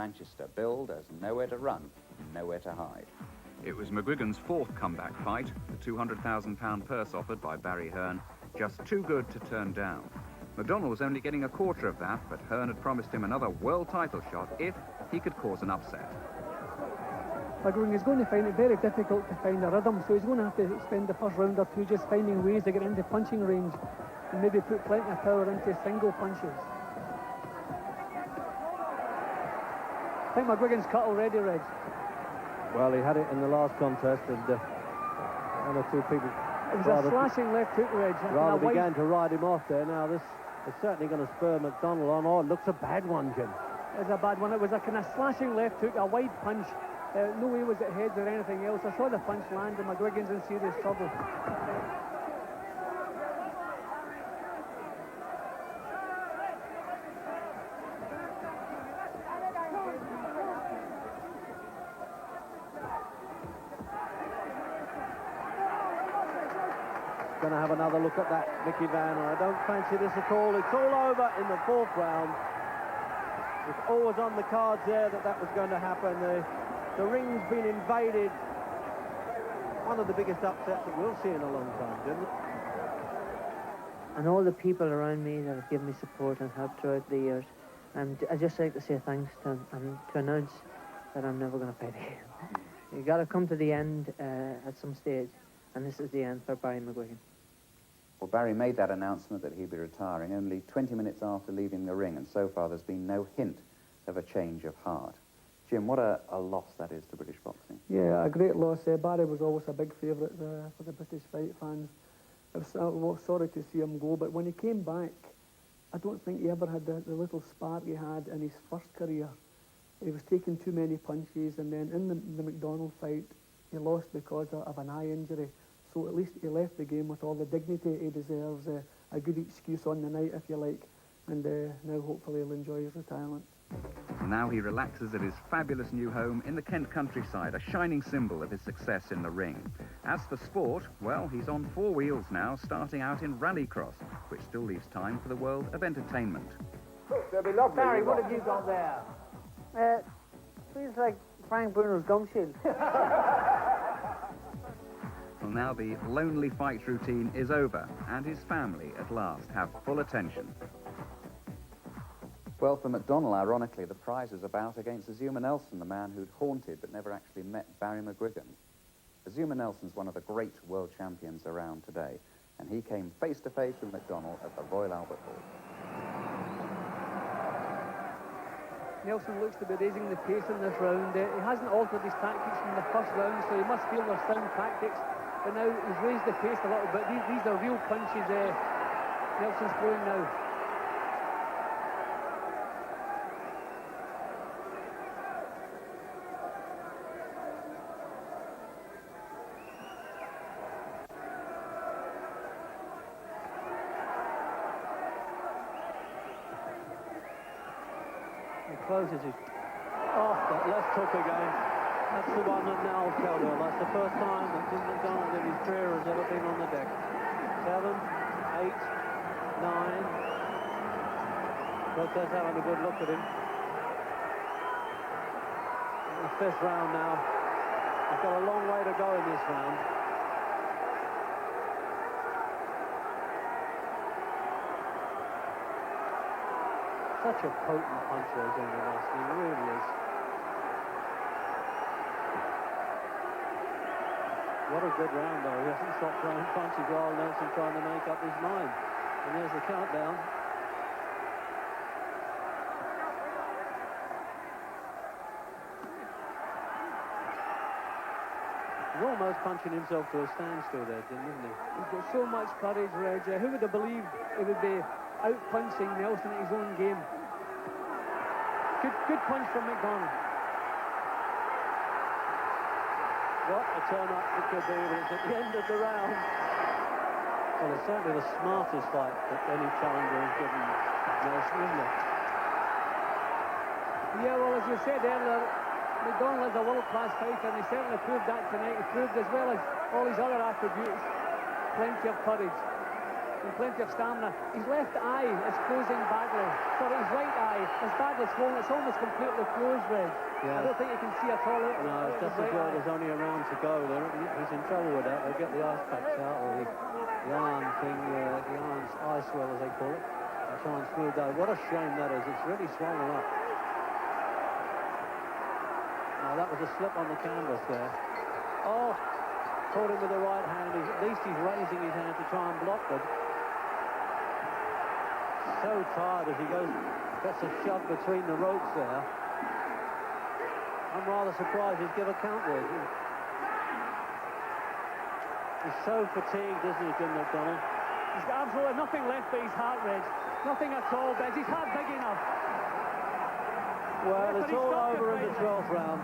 Manchester, billed as nowhere to run, nowhere to hide. It was McGuigan's fourth comeback fight, the £200,000 purse offered by Barry Hearn, just too good to turn down. McDonnell was only getting a quarter of that, but Hearn had promised him another world title shot if he could cause an upset. McGuigan is going to find it very difficult to find a rhythm, so he's going to have to spend the first round or two just finding ways to get into punching range and maybe put plenty of power into single punches. I think McGuigan's cut already, Reg. Well, he had it in the last contest, and one or two people... It was a slashing left hook, Reg. Rather began to ride him off there. Now this is certainly going to spur McDonnell on. Oh, it looks a bad one, Jim. It was a bad one. It was a kind of slashing left hook, a wide punch. No way was it heads or anything else. I saw the punch land and McGuigan's in serious trouble. Going to have another look at that, Mickey Van. I don't fancy this at all. It's all over in the fourth round. It's always on the cards there that was going to happen. The ring's been invaded. One of the biggest upsets that we'll see in a long time, Jim. And all the people around me that have given me support and help throughout the years. And I'd just like to say thanks to them and to announce that I'm never going to fight again. You got to come to the end at some stage, and this is the end for Barry McGuigan. Well, Barry made that announcement that he'd be retiring only 20 minutes after leaving the ring, and so far there's been no hint of a change of heart. Jim, what a loss that is to British boxing. Yeah, a great loss. Barry was always a big favourite for the British fight fans. I was sorry to see him go, but when he came back, I don't think he ever had the little spark he had in his first career. He was taking too many punches, and then in the McDonnell fight, he lost because of an eye injury. So at least he left the game with all the dignity he deserves, a good excuse on the night, if you like, and now hopefully he'll enjoy his retirement. Now he relaxes at his fabulous new home in the Kent countryside, a shining symbol of his success in the ring. As for sport, well, he's on four wheels now, starting out in rallycross, which still leaves time for the world of entertainment. Barry, what have you got there? Feels like Frank Bruno's gum shield. Well, now the lonely fight routine is over, and his family, at last, have full attention. Well, for McDonnell, ironically, the prize is about against Azuma Nelson, the man who'd haunted but never actually met Barry McGuigan. Azuma Nelson's one of the great world champions around today, and he came face-to-face with McDonnell at the Royal Albert Hall. Nelson looks to be raising the pace in this round. He hasn't altered his tactics from the first round, so he must feel they're sound tactics. But now he's raised the pace a little bit. These are real punches Nelson's throwing now. He closes it. Oh, that left hook again. That's the one that now killed her. That's the first time that Jim McDonnell in his career has ever been on the deck. 7, 8, 9. Lopez having a good look at him. In the fifth round now. He's got a long way to go in this round. Such a potent puncher, Azuma Nelson. He really is. What a good round, though. He hasn't stopped throwing punches while Nelson trying to make up his mind. And there's the countdown. He's almost punching himself to a standstill there, didn't he? He's got so much courage, Reg. Who would have believed he would be out-punching Nelson at his own game? Good punch from McDonnell. What a turn-up it could be, but it's at the end of the round. Well, it's certainly the smartest fight that any challenger has given Nelson, isn't it? Yeah, well, as you said earlier, McDonnell is a world-class fighter, and he certainly proved that tonight. He proved, as well as all his other attributes, plenty of courage. and plenty of stamina. His left eye is closing badly. Sorry, his right eye is badly swollen. It's almost completely closed, Reg. Yeah. I don't think you can see at all. No, it's just as well there's only a round to go. He's in trouble with that. They'll get the ice packs out, or the iron thing, the iron's ice well, as they call it. They'll try and smooth that. What a shame that is. It's really swollen up. Now, that was a slip on the canvas there. Oh, caught him with the right hand. At least he's raising his hand to try and block it. So tired as he gets a shove between the ropes there. I'm rather surprised he'd give a count with. He's so fatigued, isn't he, Jim McDonald? He's got absolutely nothing left but his heart, Reg. Nothing at all, Beggs. His heart big enough. Well, it's all over in the 12th round.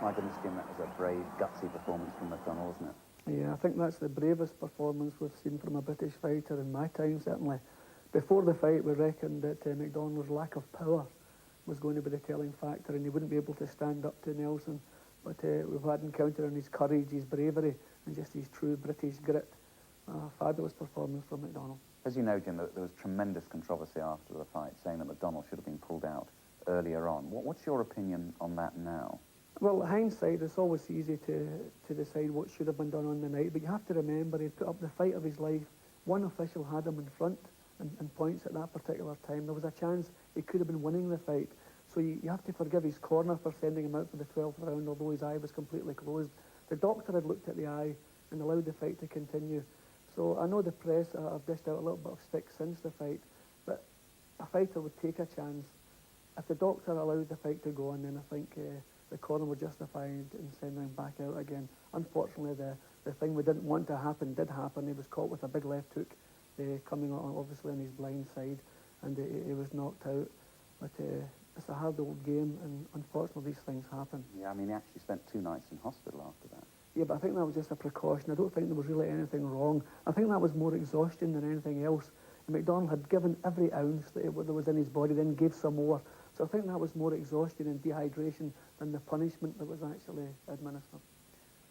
My goodness, Jim, that was a brave, gutsy performance from McDonald, wasn't it? Yeah, I think that's the bravest performance we've seen from a British fighter in my time, certainly. Before the fight, we reckoned that McDonald's lack of power was going to be the telling factor, and he wouldn't be able to stand up to Nelson. But we've had encounter on his courage, his bravery, and just his true British grit. Fabulous performance from McDonald. As you know, Jim, there was tremendous controversy after the fight, saying that McDonald should have been pulled out earlier on. What's your opinion on that now? Well, hindsight, it's always easy to decide what should have been done on the night, but you have to remember he put up the fight of his life. One official had him in front and points at that particular time. There was a chance he could have been winning the fight. So you have to forgive his corner for sending him out for the 12th round, although his eye was completely closed. The doctor had looked at the eye and allowed the fight to continue. So I know the press have dished out a little bit of stick since the fight, but a fighter would take a chance. If the doctor allowed the fight to go on, then I think the corner were justified in sending him back out again. Unfortunately, the thing we didn't want to happen did happen. He was caught with a big left hook coming on, obviously, on his blind side, and he was knocked out. But it's a hard old game, and unfortunately these things happen. Yeah, I mean, he actually spent 2 nights in hospital after that. Yeah, but I think that was just a precaution. I don't think there was really anything wrong. I think that was more exhaustion than anything else. And McDonald had given every ounce that there was in his body, then gave some more. So I think that was more exhaustion and dehydration than the punishment that was actually administered.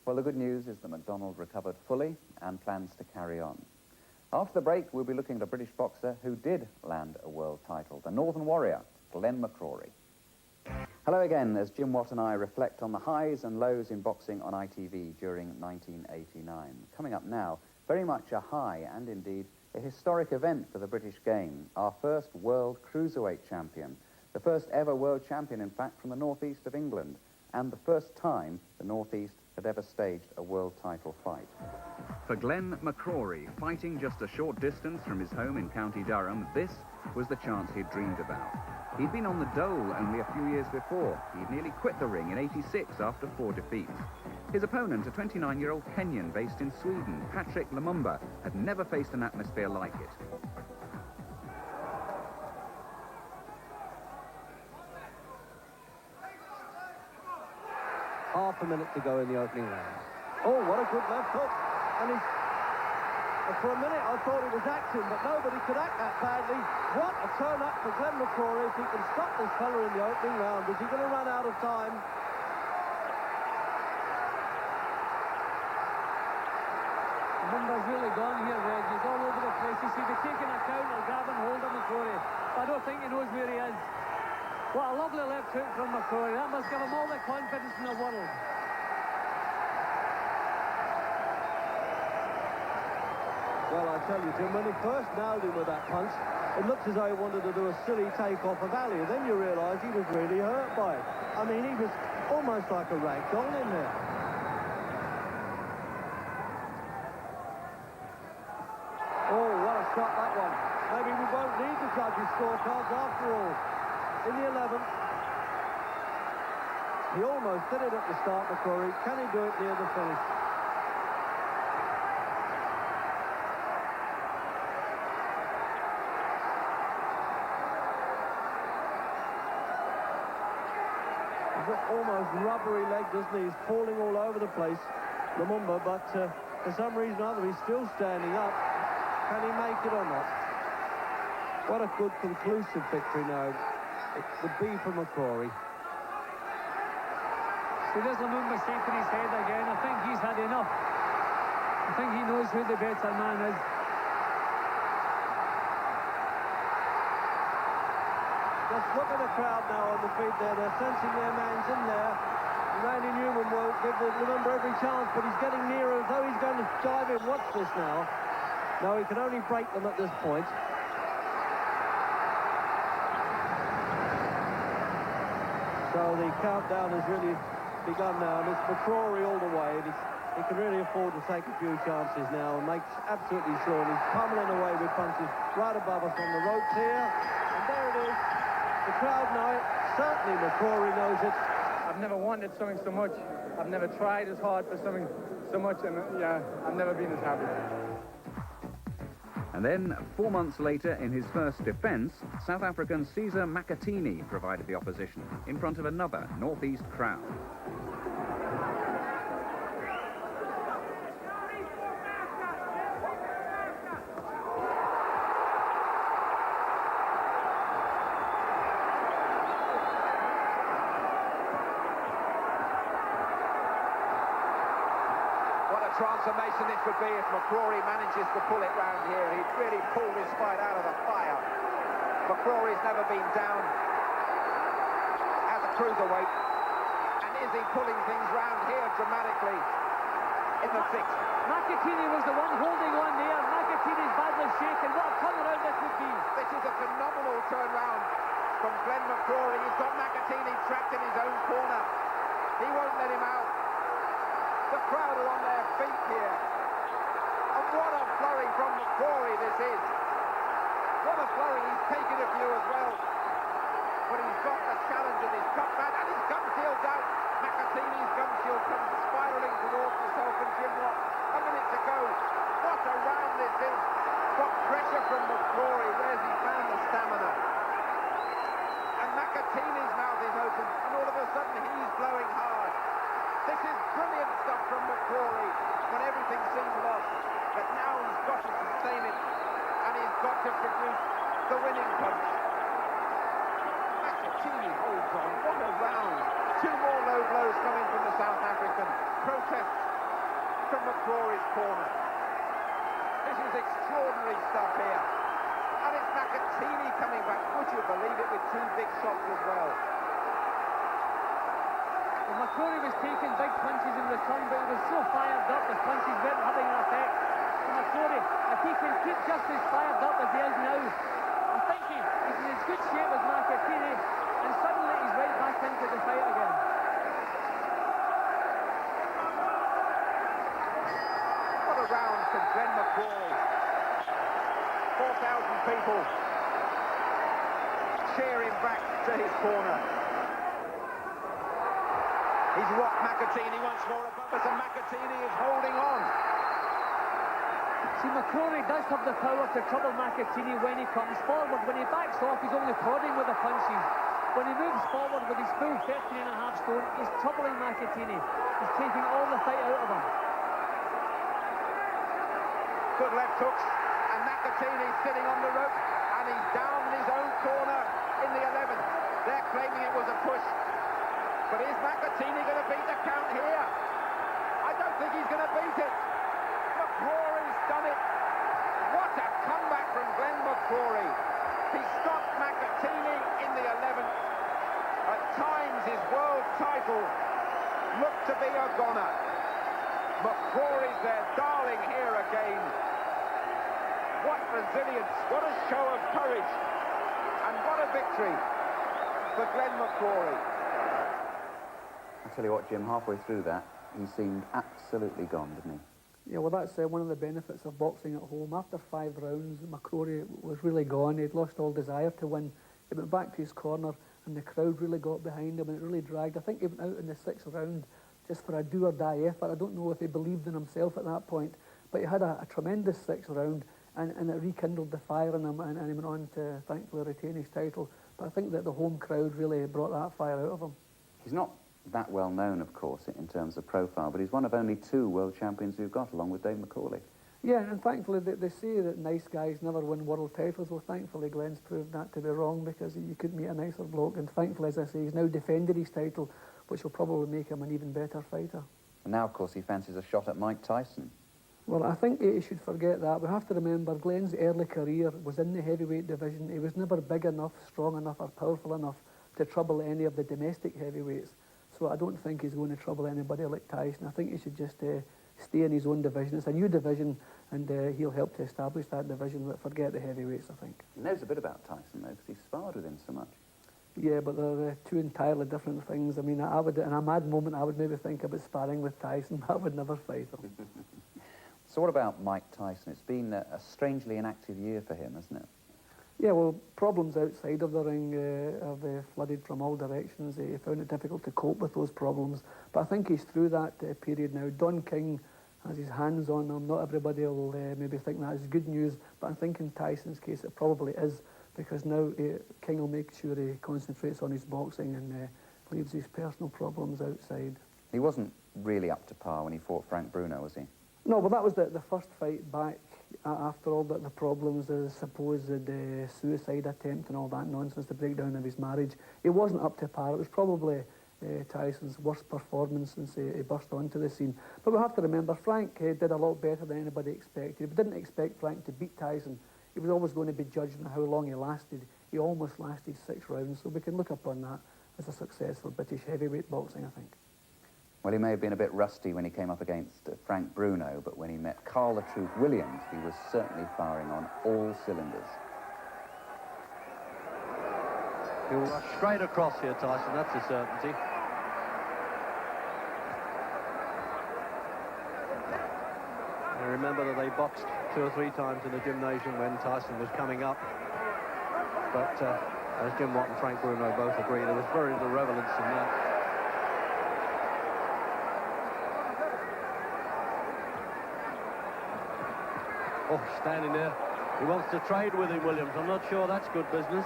Well, the good news is that McDonald recovered fully and plans to carry on. After the break, we'll be looking at a British boxer who did land a world title, the Northern Warrior, Glenn McCrory. Hello again, as Jim Watt and I reflect on the highs and lows in boxing on ITV during 1989. Coming up now, very much a high and indeed a historic event for the British game. Our first world cruiserweight champion. The first ever world champion, in fact, from the northeast of England. And the first time the northeast had ever staged a world title fight. For Glenn McCrory, fighting just a short distance from his home in County Durham, this was the chance he'd dreamed about. He'd been on the dole only a few years before. He'd nearly quit the ring in '86 after 4 defeats. His opponent, a 29-year-old Kenyan based in Sweden, Patrick Lumumba, had never faced an atmosphere like it. Half a minute to go in the opening round. Oh, what a good left hook. And for a minute I thought it was action, but nobody could act that badly. What a turn-up for Glenn McCrory if he can stop this fella in the opening round. Is he going to run out of time? Lumumba's really gone here, Reg. He's all over the place. He should be taking a count or grabbing hold of McCrory. I don't think he knows where he is. What a lovely left hook from McCrory. That must give him all the confidence in the world. Well, I tell you, Jim, when he first nailed him with that punch, it looked as though he wanted to do a silly take-off of Ali. Then you realise he was really hurt by it. I mean, he was almost like a rag doll in there. Oh, what a shot that one. Maybe we won't need the judges' scorecards after all. In the 11th, he almost did it at the start, McCrory. Can he do it near the finish? He's got almost rubbery legs, doesn't he? He's falling all over the place, Lumumba, but for some reason or other, he's still standing up. Can he make it or not? What a good conclusive victory now. It would be for McCrory. See, there's Lumumba shaking his head again. I think he's had enough. I think he knows who the better man is. Just look at the crowd now on the feet there. They're sensing their man's in there. Randy Newman will give the number every chance, but he's getting nearer as though he's going to dive in. Watch this now. No, he can only break them at this point. So the countdown has really begun now, and it's McCrory all the way. He can really afford to take a few chances now and makes absolutely sure. He's pummeling away with punches right above us on the ropes here. And there it is. The crowd know it. Certainly McCrory knows it. I've never wanted something so much. I've never tried as hard for something so much, and yeah, I've never been as happy. And then, 4 months later, in his first defence, South African Caesar Makatini provided the opposition in front of another northeast crowd. Transformation this would be if McCrory manages to pull it round here. He'd really pull this fight out of the fire. McCrory's never been down as a cruiserweight. And is he pulling things round here dramatically in the sixth? Makatini was the one holding on there. Makatini's badly shaken. What a turnaround this would be. This is a phenomenal turnaround from Glenn McCrory. He's got Makatini trapped in his own corner. He won't let him out. The crowd are on their feet here. And what a flurry from McCrory this is. What a flurry. He's taken a few as well. But he's got the challenge in his cup mat and his gum shield's out. Makatini's gum shield comes spiralling towards himself and Jim Watt. A minute to go. What a round this is. What pressure from McCrory. Where's he found the stamina? And Makatini's mouth is open and all of a sudden he's blowing hard. This is brilliant stuff from McCrory when everything seemed lost. But now he's got to sustain it and he's got to produce the winning punch. Makatini holds on. What a round. Two more low blows coming from the South African. Protests from McCrory's corner. This is extraordinary stuff here. And it's Makatini coming back. Would you believe it, with two big shots as well? McCrory was taking big punches in return, but he was so fired up the punches weren't having an effect. And McCrory, if he can keep just as fired up as he is now, I think he's in as good shape as Makatini, and suddenly he's right back into the fight again. What a round from Glenn McCrory. 4,000 people cheering back to his corner. He's rocked Makatini once more above us, and Makatini is holding on. See, McCrory does have the power to trouble Makatini when he comes forward. When he backs off, he's only prodding with the punches. When he moves forward with his full 13.5 stone, he's troubling Makatini. He's taking all the fight out of him. Good left hooks, and Makatini's sitting on the rope, and he's down in his own corner in the 11th. They're claiming it was a push. But is Makatini going to beat the count here? I don't think he's going to beat it. McCrory's done it. What a comeback from Glenn McCrory. He stopped Makatini in the 11th. At times his world title looked to be a goner. McCrory's their darling here again. What resilience, what a show of courage, and what a victory for Glenn McCrory. I tell you what, Jim, halfway through that, he seemed absolutely gone, didn't he? Yeah, well, that's one of the benefits of boxing at home. After 5 rounds, McCrory was really gone. He'd lost all desire to win. He went back to his corner, and the crowd really got behind him, and it really dragged. I think he went out in the 6th round just for a do-or-die effort. I don't know if he believed in himself at that point, but he had a tremendous 6th round, and it rekindled the fire in him, and he went on to, thankfully, retain his title. But I think that the home crowd really brought that fire out of him. He's not that well known, of course, in terms of profile, but he's one of only 2 world champions we've got, along with Dave McCauley. Yeah, and thankfully they say that nice guys never win world titles. Well, thankfully Glenn's proved that to be wrong, because you couldn't meet a nicer bloke, and thankfully, as I say, he's now defended his title, which will probably make him an even better fighter. And now, of course, he fancies a shot at Mike Tyson. Well, I think he should forget that. We have to remember Glenn's early career was in the heavyweight division. He was never big enough, strong enough or powerful enough to trouble any of the domestic heavyweights. So I don't think he's going to trouble anybody like Tyson. I think he should just stay in his own division. It's a new division, and he'll help to establish that division, but forget the heavyweights, I think. He knows a bit about Tyson, though, because he sparred with him so much. Yeah, but they're two entirely different things. I mean, I would, in a mad moment, I would maybe think about sparring with Tyson, but I would never fight him. So what about Mike Tyson? It's been a strangely inactive year for him, hasn't it? Yeah, well, problems outside of the ring have flooded from all directions. He found it difficult to cope with those problems. But I think he's through that period now. Don King has his hands on him. Not everybody will maybe think that is good news, but I think in Tyson's case it probably is, because now King will make sure he concentrates on his boxing and leaves his personal problems outside. He wasn't really up to par when he fought Frank Bruno, was he? No, but that was the first fight back after all the problems, the supposed suicide attempt and all that nonsense, the breakdown of his marriage. He wasn't up to par. It was probably Tyson's worst performance since he burst onto the scene. But we have to remember, Frank did a lot better than anybody expected. We didn't expect Frank to beat Tyson. He was always going to be judged on how long he lasted. He almost lasted 6 rounds, so we can look upon that as a success for British heavyweight boxing, I think. Well, he may have been a bit rusty when he came up against Frank Bruno, but when he met Carl the Truth Williams, he was certainly firing on all cylinders. He'll rush straight across here, Tyson, that's a certainty. I remember that they boxed 2 or 3 times in the gymnasium when Tyson was coming up. But as Jim Watt and Frank Bruno both agree, there was very little relevance in that. Oh, standing there. He wants to trade with him, Williams. I'm not sure that's good business.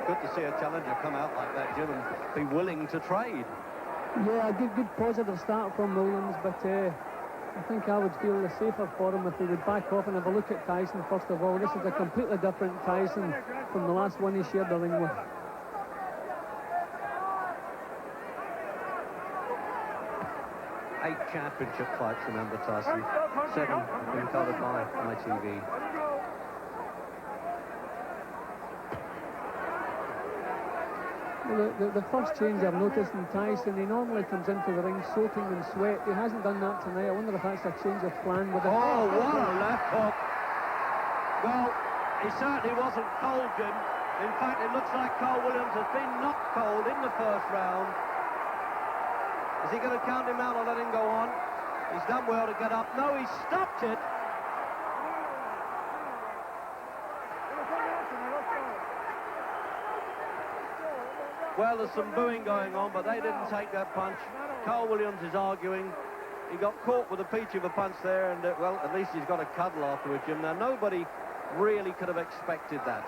Good to see a challenger come out like that, Jim, and be willing to trade. Yeah, a good positive start from Williams, but I think I would feel the safer for him if he would back off and have a look at Tyson first of all. This is a completely different Tyson from the last one he shared the ring with. 8 championship fights, remember, Tyson. 7 have been covered by ITV. Well, the first change I've noticed in Tyson, he normally comes into the ring soaking in sweat. He hasn't done that tonight. I wonder if that's a change of plan with it. Oh, what a left hook. Well, he certainly wasn't cold, Jim. In fact, it looks like Carl Williams has been knocked cold in the first round. Is he going to count him out or let him go on? He's done well to get up. No, he stopped it. Well, there's some booing going on, but they didn't take that punch. Carl Williams is arguing. He got caught with a peach of a punch there, and, well, at least he's got a cuddle afterwards, Jim. Now, nobody really could have expected that.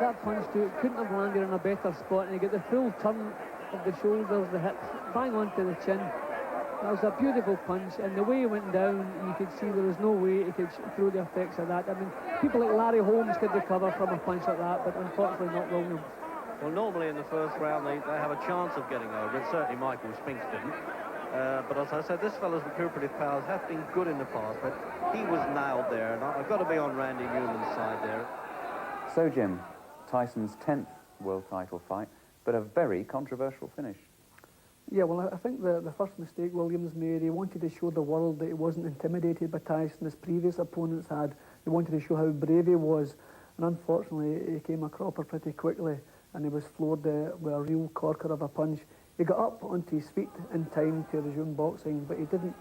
That punch, too, couldn't have landed in a better spot, and you get the full turn of the shoulders, the hips, bang onto the chin. That was a beautiful punch, and the way he went down, you could see there was no way he could throw the effects of that. I mean, people like Larry Holmes could recover from a punch like that, but unfortunately not Williams. Well, normally in the first round they have a chance of getting over it. Certainly Michael Spinks didn't. But as I said, this fella's recuperative powers have been good in the past, but he was nailed there, and I've got to be on Randy Newman's side there. So, Jim, Tyson's 10th world title fight, but a very controversial finish. Yeah, well, I think the first mistake Williams made, he wanted to show the world that he wasn't intimidated by Tyson as previous opponents had. He wanted to show how brave he was, and unfortunately he came a cropper pretty quickly, and he was floored with a real corker of a punch. He got up onto his feet in time to resume boxing, but he didn't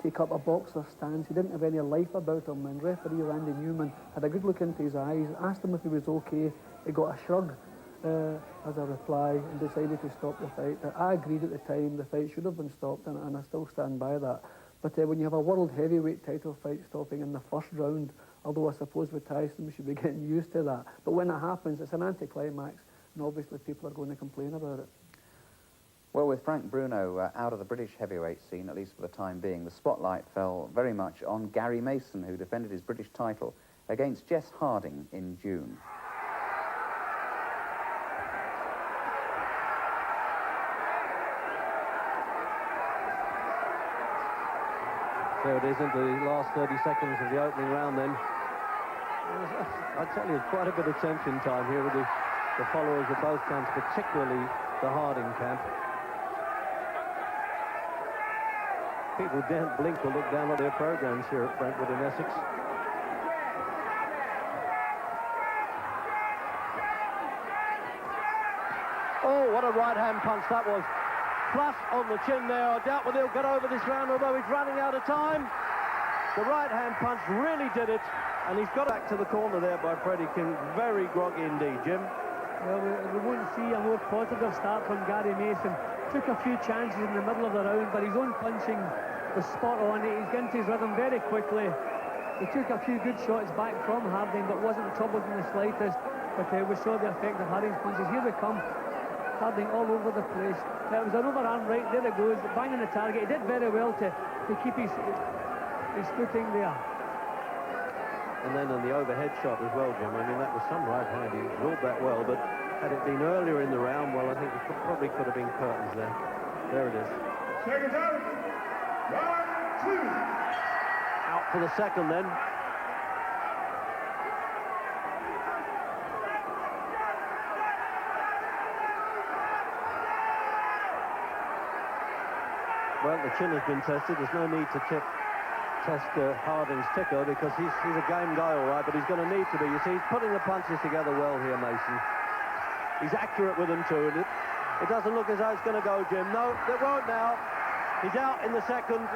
take up a boxer stance. He didn't have any life about him, and referee Randy Newman had a good look into his eyes, asked him if he was okay. He got a shrug as a reply and decided to stop the fight. I agreed at the time the fight should have been stopped, and I still stand by that. But when you have a world heavyweight title fight stopping in the first round, although I suppose with Tyson we should be getting used to that, but when it happens, it's an anticlimax, and obviously people are going to complain about it. Well, with Frank Bruno out of the British heavyweight scene, at least for the time being, the spotlight fell very much on Gary Mason, who defended his British title against Jess Harding in June. There it is, into the last 30 seconds of the opening round then. I tell you, quite a bit of tension time here with the followers of both camps, particularly the Harding camp. People daren't blink or look down at their programs here at Brentwood in Essex. Oh, what a right-hand punch that was. Flush on the chin there. I doubt whether he'll get over this round, although he's running out of time. The right-hand punch really did it, and he's got back to the corner there by Freddie King. Very groggy indeed, Jim. Well, we won't see a more positive start from Gary Mason. Took a few chances in the middle of the round, but his own punching was spot on. He's getting to his rhythm very quickly. He took a few good shots back from Harding, but wasn't troubled in the slightest. But we saw the effect of Harding's punches. Here they come. Harding all over the place. It was an overarm right, there it goes, banging the target. He did very well to keep his footing there. And then on the overhead shot as well, Jim, I mean, that was some right hand. He ruled that well, but had it been earlier in the round, well, I think it probably could have been curtains there. There it is. Seconds out. Round 2. Out for the second then. Well, the chin has been tested. There's no need to test Harding's ticker because he's a game guy, all right, but he's going to need to be. You see, he's putting the punches together well here, Mason. He's accurate with them too, and it doesn't look as though it's going to go, Jim. No, it won't now. He's out in the second.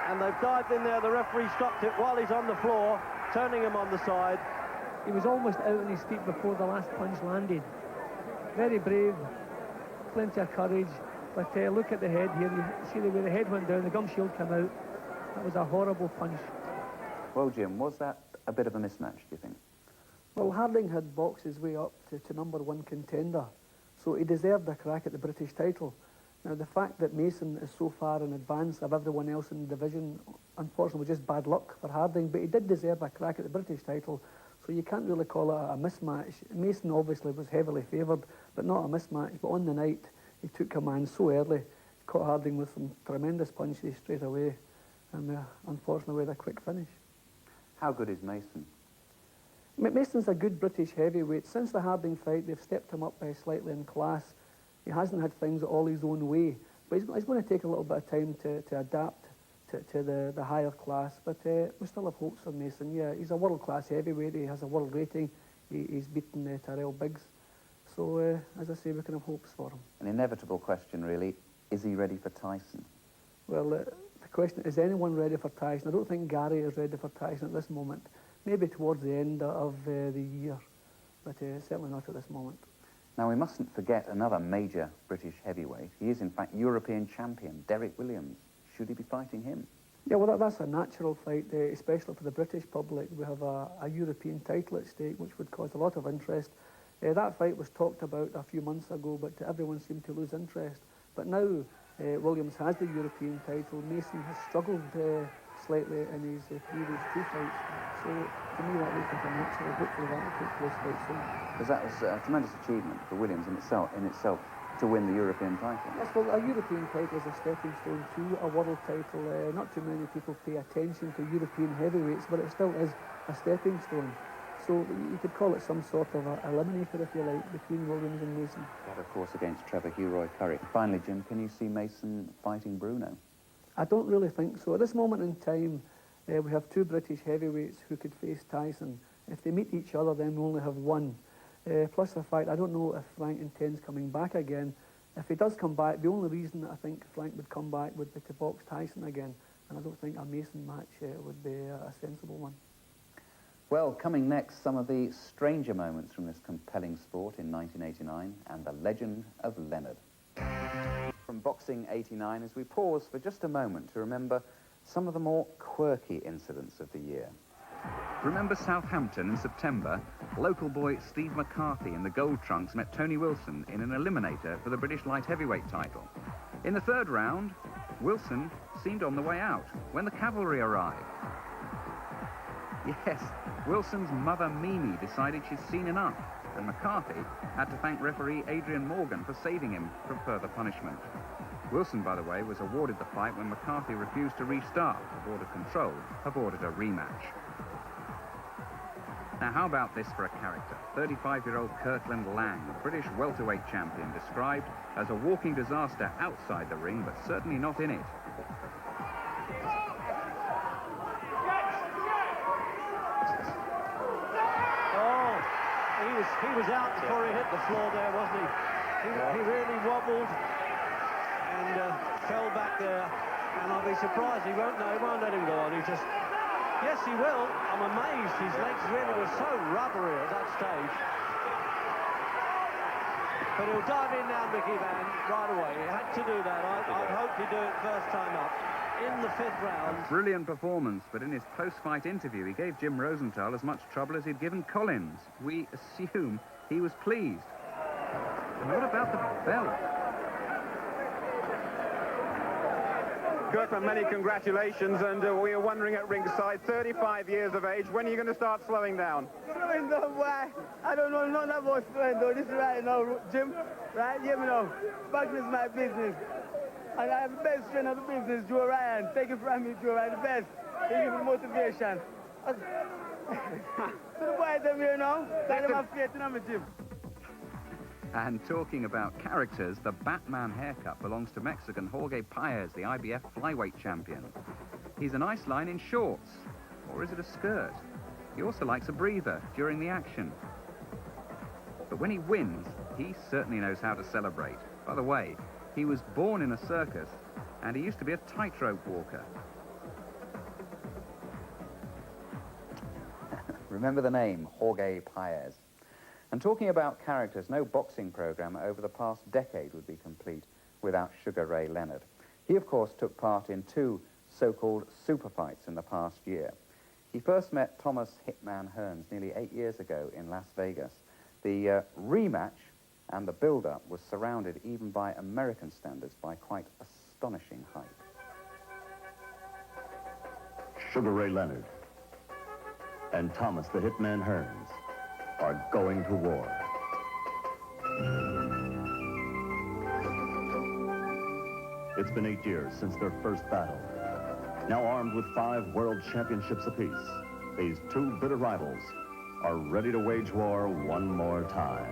And they've dived in there. The referee stopped it while he's on the floor, turning him on the side. He was almost out on his feet before the last punch landed. Very brave, plenty of courage. But look at the head here. You see the way the head went down, the gum shield came out. That was a horrible punch. Well, Jim, was that a bit of a mismatch, do you think? Well, Harding had boxed his way up to #1 contender, so he deserved a crack at the British title. Now, the fact that Mason is so far in advance of everyone else in the division, unfortunately, was just bad luck for Harding, but he did deserve a crack at the British title, so you can't really call it a mismatch. Mason obviously was heavily favoured, but not a mismatch. But on the night, he took command so early, caught Harding with some tremendous punches straight away, and unfortunately with a quick finish. How good is Mason? Mason's a good British heavyweight. Since the Harding fight, they've stepped him up slightly in class. He hasn't had things all his own way, but he's going to take a little bit of time to adapt to the higher class, but we still have hopes for Mason. Yeah, he's a world-class heavyweight. He has a world rating. He's beaten Terrell Biggs. So, as I say, we can have hopes for him. An inevitable question, really. Is he ready for Tyson? Well, the question is anyone ready for Tyson? I don't think Gary is ready for Tyson at this moment. Maybe towards the end of the year, but certainly not at this moment. Now, we mustn't forget another major British heavyweight. He is, in fact, European champion, Derek Williams. Should he be fighting him? Yeah, well, that's a natural fight, especially for the British public. We have a European title at stake, which would cause a lot of interest. That fight was talked about a few months ago, but everyone seemed to lose interest. But now Williams has the European title. Mason has struggled slightly in his previous 2 fights. So, to me, that looks like a natural. Hopefully that will take place quite soon. Because that was a tremendous achievement for Williams in itself to win the European title. Yes, well, a European title is a stepping stone to a world title. Not too many people pay attention to European heavyweights, but it still is a stepping stone. So you could call it some sort of eliminator, if you like, between Williams and Mason. That, of course, against Trevor Hugh Curry. Finally, Jim, can you see Mason fighting Bruno? I don't really think so. At this moment in time, we have 2 British heavyweights who could face Tyson. If they meet each other, then we only have 1. Plus the fact, I don't know if Frank intends coming back again. If he does come back, the only reason I think Frank would come back would be to box Tyson again. And I don't think a Mason match would be a sensible one. Well, coming next, some of the stranger moments from this compelling sport in 1989 and the legend of Leonard. From Boxing 89, as we pause for just a moment to remember some of the more quirky incidents of the year. Remember Southampton in September? Local boy Steve McCarthy in the Gold Trunks met Tony Wilson in an eliminator for the British light heavyweight title. In the 3rd round, Wilson seemed on the way out when the cavalry arrived. Yes, Wilson's mother Mimi decided she'd seen enough, and McCarthy had to thank referee Adrian Morgan for saving him from further punishment. Wilson, by the way, was awarded the fight when McCarthy refused to restart. The Board of Control have ordered a rematch. Now, how about this for a character? 35-year-old Kirkland Lang, the British welterweight champion, described as a walking disaster outside the ring, but certainly not in it. Oh, he was out before he hit the floor there, wasn't he? He really wobbled and fell back there. And I'll be surprised he won't let him go on. He just... Yes, he will. I'm amazed. His legs really were so rubbery at that stage. But he'll dive in now, Mickey Van, right away. He had to do that. I'd hoped he'd do it first time up. In the 5th round. A brilliant performance, but in his post-fight interview, he gave Jim Rosenthal as much trouble as he'd given Collins. We assume he was pleased. And what about the belt? Kirkland, many congratulations, and we are wondering at ringside, 35 years of age, when are you going to start slowing down? Slowing down, why? I don't know nothing about slowing down. This is right now, Jim. Right? Hear me now. Boxing is my business. And I have the best friend of the business, Joe Ryan. Take it from me, Joe Ryan, the best. He give me motivation. To the boys them here now, tell them have faith in me, Jim. And talking about characters, the Batman haircut belongs to Mexican Jorge Paez, the IBF flyweight champion. He's a nice line in shorts, or is it a skirt? He also likes a breather during the action. But when he wins, he certainly knows how to celebrate. By the way, he was born in a circus, and he used to be a tightrope walker. Remember the name, Jorge Paez. And talking about characters, no boxing program over the past decade would be complete without Sugar Ray Leonard. He, of course, took part in 2 so-called super fights in the past year. He first met Thomas Hitman Hearns nearly 8 years ago in Las Vegas. The rematch and the build-up was surrounded, even by American standards, by quite astonishing hype. Sugar Ray Leonard and Thomas the Hitman Hearns are going to war. It's been 8 years since their first battle. Now armed with 5 world championships apiece, these 2 bitter rivals are ready to wage war one more time.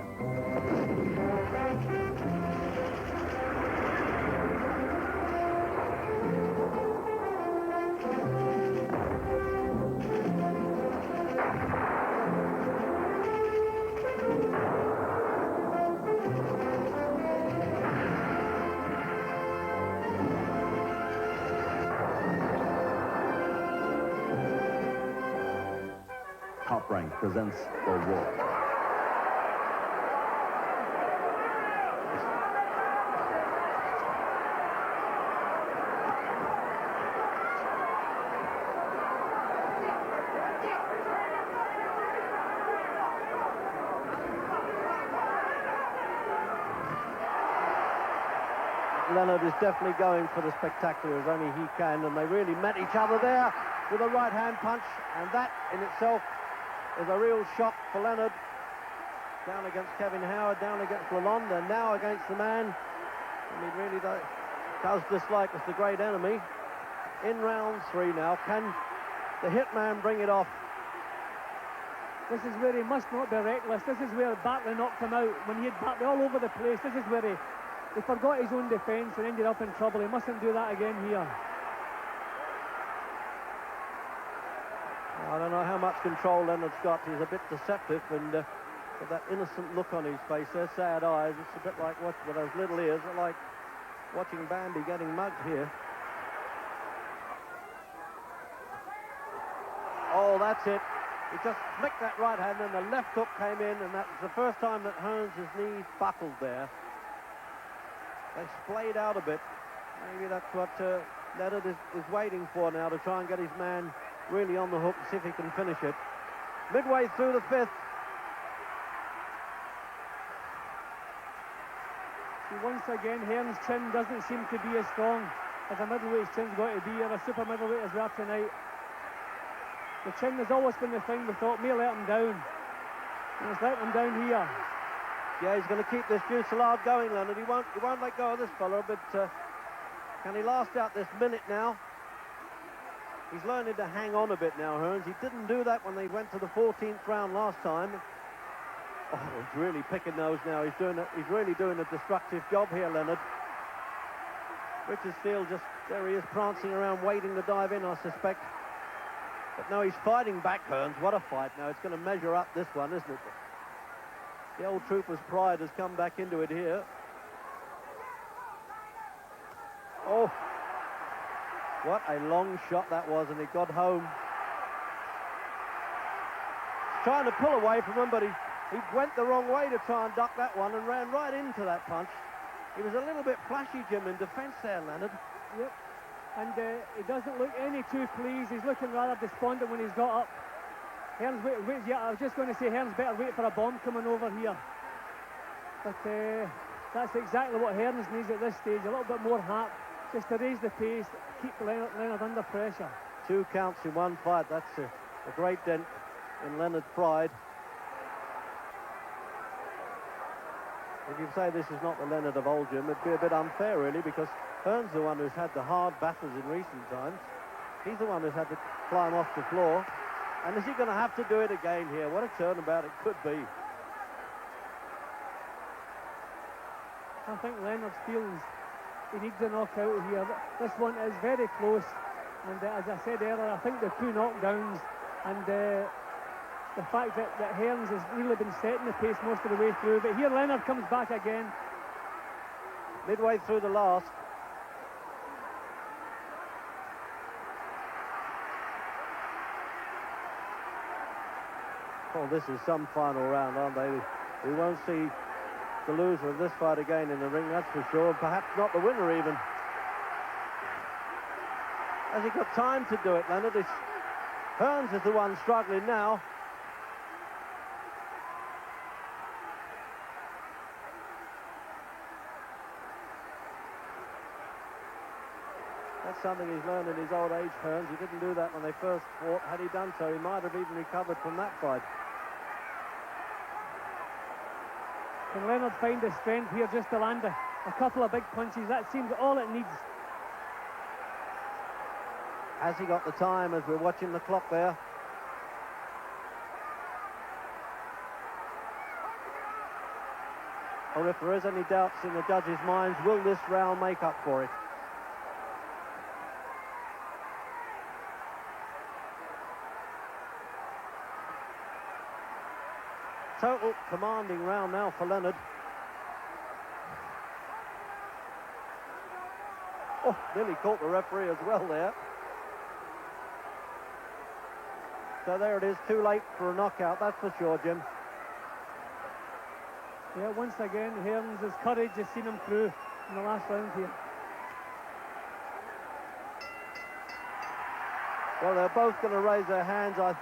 Top Rank presents The War. Leonard is definitely going for the spectacular as only he can, and they really met each other there with a right-hand punch, and that in itself is a real shock for Leonard. Down against Kevin Howard, down against Lalonde, and now against the man whom he really does dislike as the great enemy. In round 3 now, can the Hitman bring it off? This is where he must not be reckless. This is where Bartley knocked him out. When he had Bartley all over the place, this is where he forgot his own defence and ended up in trouble. He mustn't do that again here. I don't know how much control Leonard's got. He's a bit deceptive, and with that innocent look on his face, those sad eyes, it's a bit like watching with those little ears, it's like watching Bambi getting mugged here. Oh, that's it. He just flicked that right hand, and the left hook came in, and that's the first time that Hearns' knee buckled there. They splayed out a bit. Maybe that's what Leonard is waiting for now, to try and get his man really on the hook and see if he can finish it. Midway through the 5th. Once again, Hearns' chin doesn't seem to be as strong as a middleweight's chin's got to be, or a super middleweight as we are tonight. The chin has always been the thing we thought may let him down. And it's let him down here. Yeah, he's going to keep this fusillade going, Leonard. He won't let go of this fella, but Can he last out this minute now? He's learning to hang on a bit now, Hearns. He didn't do that when they went to the 14th round last time. Oh, he's really picking those now. He's really doing a destructive job here, Leonard. Richardsfield just, there he is, prancing around, waiting to dive in, I suspect. But no, he's fighting back, Hearns. What a fight now. It's going to measure up this one, isn't it? The old trooper's pride has come back into it here. Oh, what a long shot that was, and it got home. He's trying to pull away from him, but he went the wrong way to try and duck that one and ran right into that punch. He was a little bit flashy, Jim, in defence there, Leonard. Yep. And he doesn't look any too pleased. He's looking rather despondent when he's got up. Hearns, yeah, I was just going to say Hearns better wait for a bomb coming over here. But that's exactly what Hearns needs at this stage. A little bit more heart, just to raise the pace, keep Leonard under pressure. 2 counts in one fight. That's a great dent in Leonard's pride. If you say this is not the Leonard of old, Jim, it'd be a bit unfair, really, because Hearns the one who's had the hard battles in recent times. He's the one who's had to climb off the floor. And is he going to have to do it again here? What a turnabout it could be. I think Leonard feels he needs a knockout here. This one is very close. And as I said earlier, I think the 2 knockdowns and the fact that Hearns has really been setting the pace most of the way through. But here Leonard comes back again. Midway through the last. Oh, this is some final round, aren't they? We won't see the loser of this fight again in the ring, that's for sure. Perhaps not the winner even. Has he got time to do it, Leonard? Hearns is the one struggling now. That's something he's learned in his old age, Hearns. He didn't do that when they first fought. Had he done so, he might have even recovered from that fight. Can Leonard find the strength here just to land a couple of big punches? That seems all it needs. Has he got the time as we're watching the clock there? Or if there is any doubts in the judges' minds, will this round make up for it? Total commanding round now for Leonard. Oh, nearly caught the referee as well there. So there it is, too late for a knockout, that's for sure, Jim. Yeah, once again, Hearns' courage has seen him through in the last round here. Well, they're both going to raise their hands. I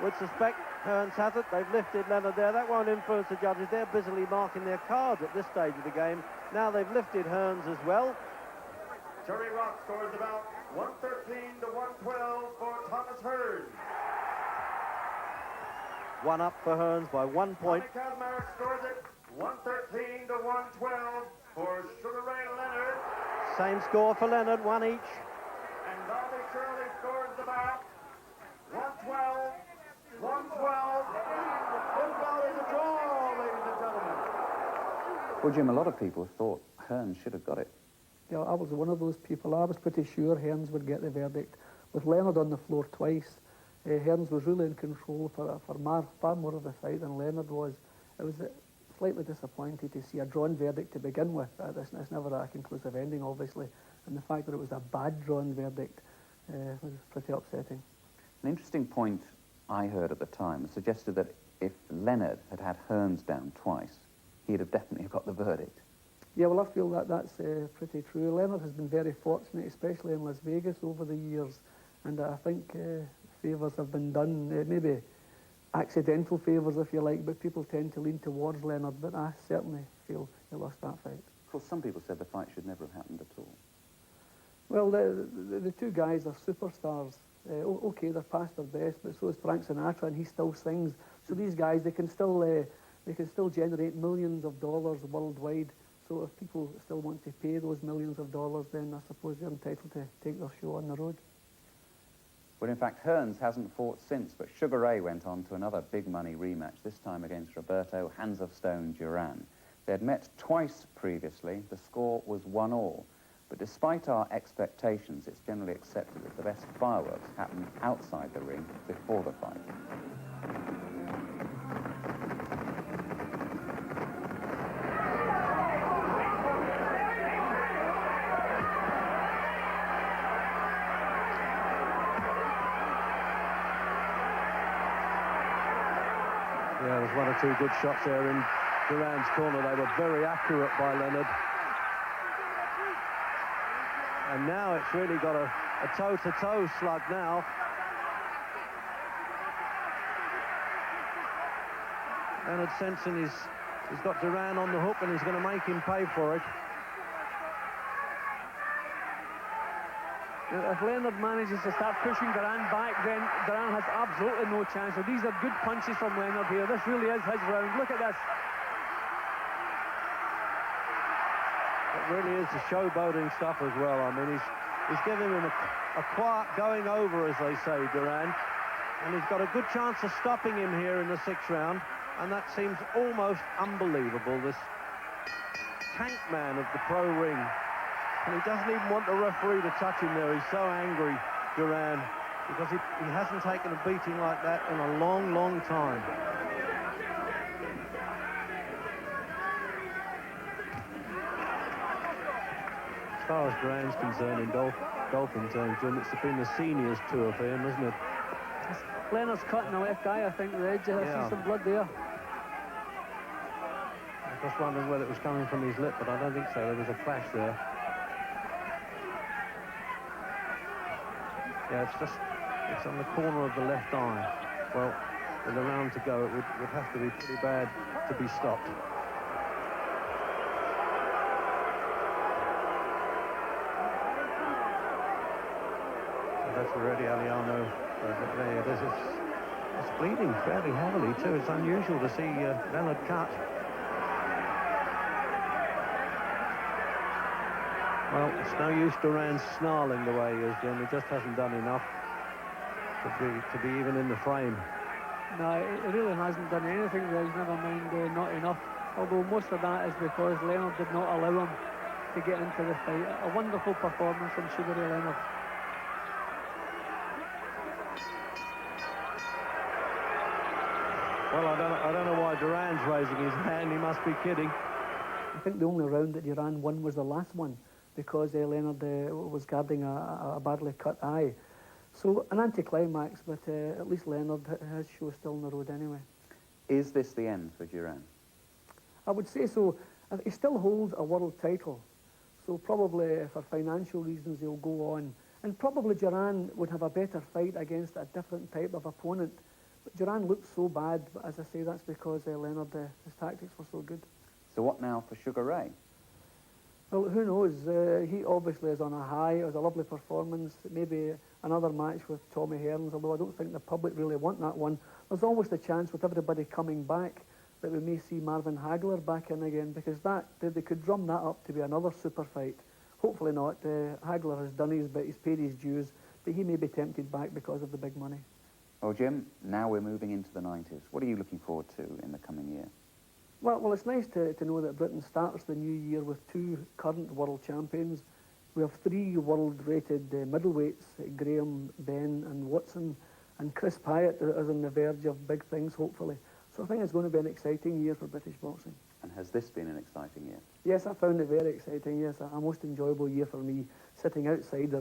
would suspect Hearns has it. They've lifted Leonard there. That won't influence the judges. They're busily marking their cards at this stage of the game. Now they've lifted Hearns as well. Terry Rock scores about 113 to 112 for Thomas Hearns. One up for Hearns by 1 point. Tommy Kazmarek scores it 113 to 112 for Sugar Ray Leonard. Same score for Leonard, 1 each. And Bobby Shirley scores about 112, 112. This bout is a draw, ladies and gentlemen. Well, Jim, a lot of people thought Hearns should have got it. Yeah, I was one of those people. I was pretty sure Hearns would get the verdict. With Leonard on the floor twice, Hearns was really in control for far more of the fight than Leonard was. It was slightly disappointed to see a drawn verdict to begin with. It's never a conclusive ending, obviously. And the fact that it was a bad drawn verdict was pretty upsetting. An interesting point I heard at the time suggested that if Leonard had had Hearns down twice, he'd have definitely got the verdict. Yeah, well, I feel that's pretty true. Leonard has been very fortunate, especially in Las Vegas over the years, and I think favours have been done, maybe accidental favours, if you like, but people tend to lean towards Leonard, but I certainly feel he lost that fight. Of course, some people said the fight should never have happened at all. Well, the two guys are superstars. Okay, they're past their best, but so is Frank Sinatra, and he still sings. So these guys, they can still generate millions of dollars worldwide. So So if people still want to pay those millions of dollars, then I suppose they're entitled to take their show on the road. Well, in fact, Hearns hasn't fought since, but Sugar Ray went on to another big money rematch, this time against Roberto Hands of Stone Duran. They had met twice previously. The score was 1-1. But despite our expectations, it's generally accepted that the best fireworks happen outside the ring before the fight. Yeah, there's one or two good shots there in Duran's corner. They were very accurate by Leonard. And now it's really got a toe-to-toe slug now. Leonard sensing he's got Duran on the hook and he's going to make him pay for it. If Leonard manages to start pushing Duran back, then Duran has absolutely no chance. So these are good punches from Leonard here. This really is his round. Look at this. It really is the showboating stuff as well. I mean, he's giving him a quiet going over, as they say, Duran. And he's got a good chance of stopping him here in the 6th round. And that seems almost unbelievable, this tank man of the pro ring. And he doesn't even want the referee to touch him there. He's so angry, Duran, because he hasn't taken a beating like that in a long, long time. As far as Duran's concerned in golfing terms, Jim, it's been the seniors tour for him, isn't it? Leonard's cutting the left eye, I think, the edge. I see some blood there. I was just wondering whether it was coming from his lip, but I don't think so. There was a clash there. Yeah, it's on the corner of the left eye. Well, with a round to go, it would have to be pretty bad to be stopped. So that's already Aliano. There it is. It's bleeding fairly heavily too. It's unusual to see Leonard cut. Well, it's no use Duran snarling the way he is, Jim. He just hasn't done enough to be even in the frame. No, he really hasn't done anything there. He's never mind not enough. Although most of that is because Leonard did not allow him to get into the fight. A wonderful performance from Sugar Ray Leonard. Well, I don't know why Duran's raising his hand. He must be kidding. I think the only round that Duran won was the last one, because Leonard was guarding a badly cut eye. So an anticlimax, but at least Leonard, his show's still on the road anyway. Is this the end for Duran? I would say so. He still holds a world title, so probably for financial reasons he'll go on. And probably Duran would have a better fight against a different type of opponent. But Duran looked so bad, but as I say, that's because Leonard, his tactics were so good. So what now for Sugar Ray? Well, who knows? He obviously is on a high. It was a lovely performance. Maybe another match with Tommy Hearns, although I don't think the public really want that one. There's always the chance with everybody coming back that we may see Marvin Hagler back in again, because they could drum that up to be another super fight. Hopefully not. Hagler has done his bit, he's paid his dues, but he may be tempted back because of the big money. Well, Jim, now we're moving into the 90s. What are you looking forward to in the coming year? Well, it's nice to know that Britain starts the new year with 2 current world champions. We have 3 world-rated middleweights, Graham, Ben and Watson, and Chris Pyatt is on the verge of big things, hopefully. So I think it's going to be an exciting year for British boxing. And has this been an exciting year? Yes, I found it very exciting, yes. A most enjoyable year for me, sitting outside the